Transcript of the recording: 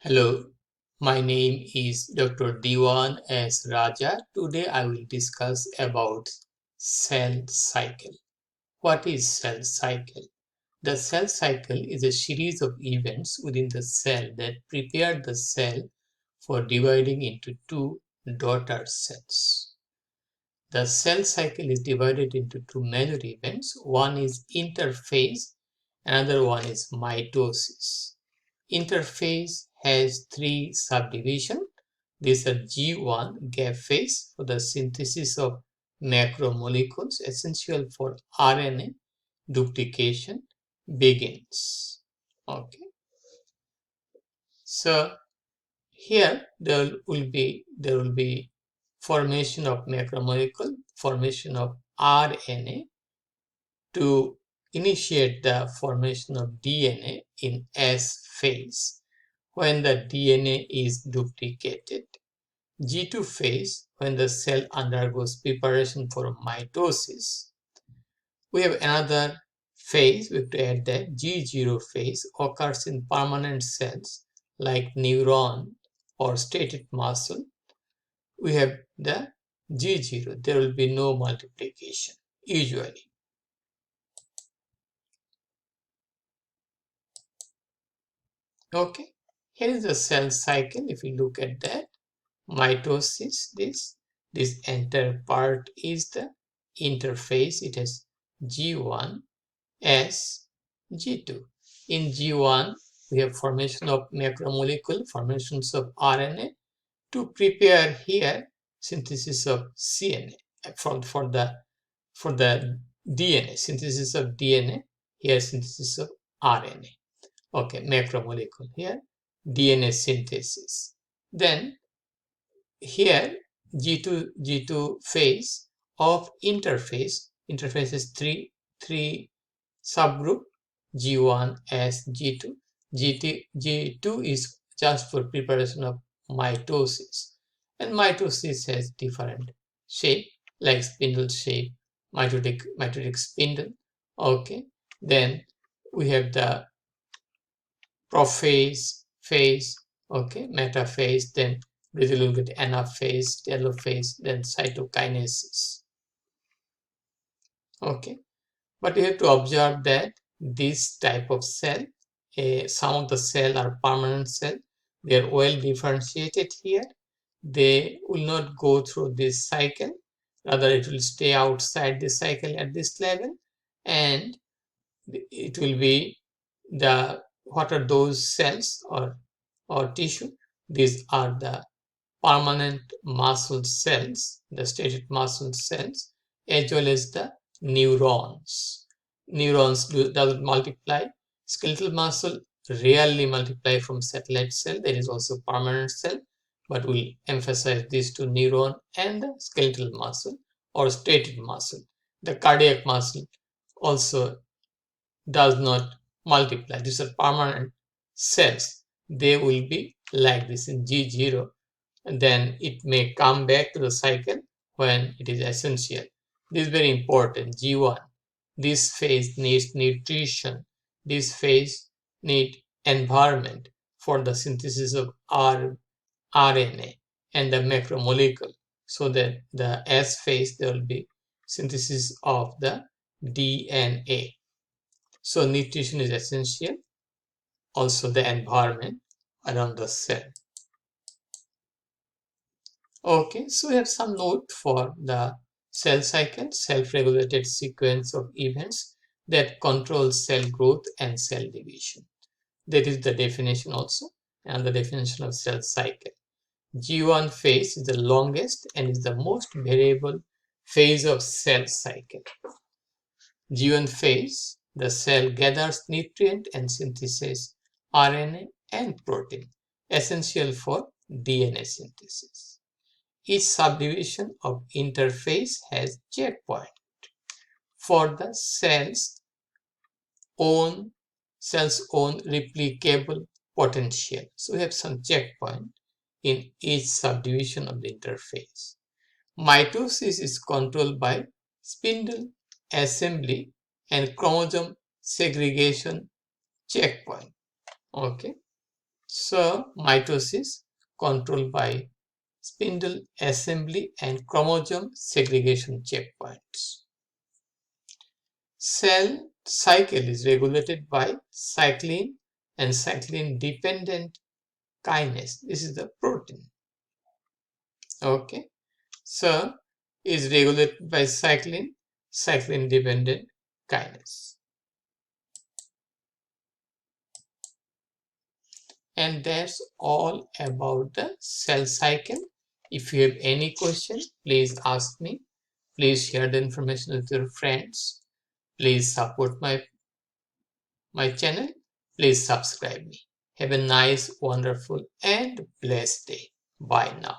Hello, my name is Dr. Diwan S. Raja. Today I will discuss about cell cycle. What is cell cycle? The cell cycle is a series of events within the cell that prepare the cell for dividing into two daughter cells. The cell cycle is divided into two major events. One is interphase, another one is mitosis. Interphase has three subdivisions. These are G1 gap phase for the synthesis of macromolecules essential for RNA duplication begins. Okay, so here there will be formation of macromolecule, formation of RNA to initiate the formation of DNA in S phase when the DNA is duplicated. G2 phase when the cell undergoes preparation for mitosis. We have another phase, we have to add that G0 phase occurs in permanent cells like neuron or stated muscle. We have the G0, there will be no multiplication usually. Okay, here is the cell cycle. If you look at that, mitosis, this entire part is the interphase. It has G1 S G2. In G1 we have formation of macromolecule, formations of RNA to prepare here synthesis of CNA for the DNA, synthesis of DNA, here synthesis of RNA. Okay, macromolecule here, DNA synthesis. Then here G2 phase of interphase. Interphase is three subgroup, G1 as G2. G2 is just for preparation of mitosis, and mitosis has different shape like spindle shape, mitotic spindle. Okay, then we have the prophase phase, okay, metaphase, then we will get anaphase, telophase, then cytokinesis. Okay, but you have to observe that this type of cell, some of the cell are permanent cell, they are well differentiated here, they will not go through this cycle, rather it will stay outside the cycle at this level, and it will be what are those cells or tissue? These are the permanent muscle cells, the stated muscle cells, as well as the neurons. Neurons doesn't multiply. Skeletal muscle rarely multiply from satellite cell. There is also permanent cell, but we'll emphasize these two, neuron and the skeletal muscle or stated muscle. The cardiac muscle also does not multiply. These are permanent cells. They will be like this in G0, and then it may come back to the cycle when it is essential. This is very important. G1, this phase needs nutrition. This phase needs environment for the synthesis of RNA and the macromolecule, so that the S phase there will be synthesis of the DNA. So nutrition is essential, also the environment around the cell. Okay, so we have some note for the cell cycle, self-regulated sequence of events that control cell growth and cell division. That is the definition also, and the definition of cell cycle. G1 phase is the longest and is the most variable phase of cell cycle. G1 phase, the cell gathers nutrient and synthesizes RNA and protein, essential for DNA synthesis. Each subdivision of interphase has checkpoint for the cell's own replicable potential. So we have some checkpoint in each subdivision of the interphase. Mitosis is controlled by spindle assembly and chromosome segregation checkpoint. Okay, So mitosis controlled by spindle assembly and chromosome segregation checkpoints. Cell cycle is regulated by cyclin and cyclin dependent kinase. This is the protein. Okay. So is regulated by cyclin dependent kinase. And that's all about the cell cycle. If you have any question, please ask me. Please share the information with your friends. Please support my channel. Please subscribe me. Have a nice, wonderful, and blessed day. Bye now.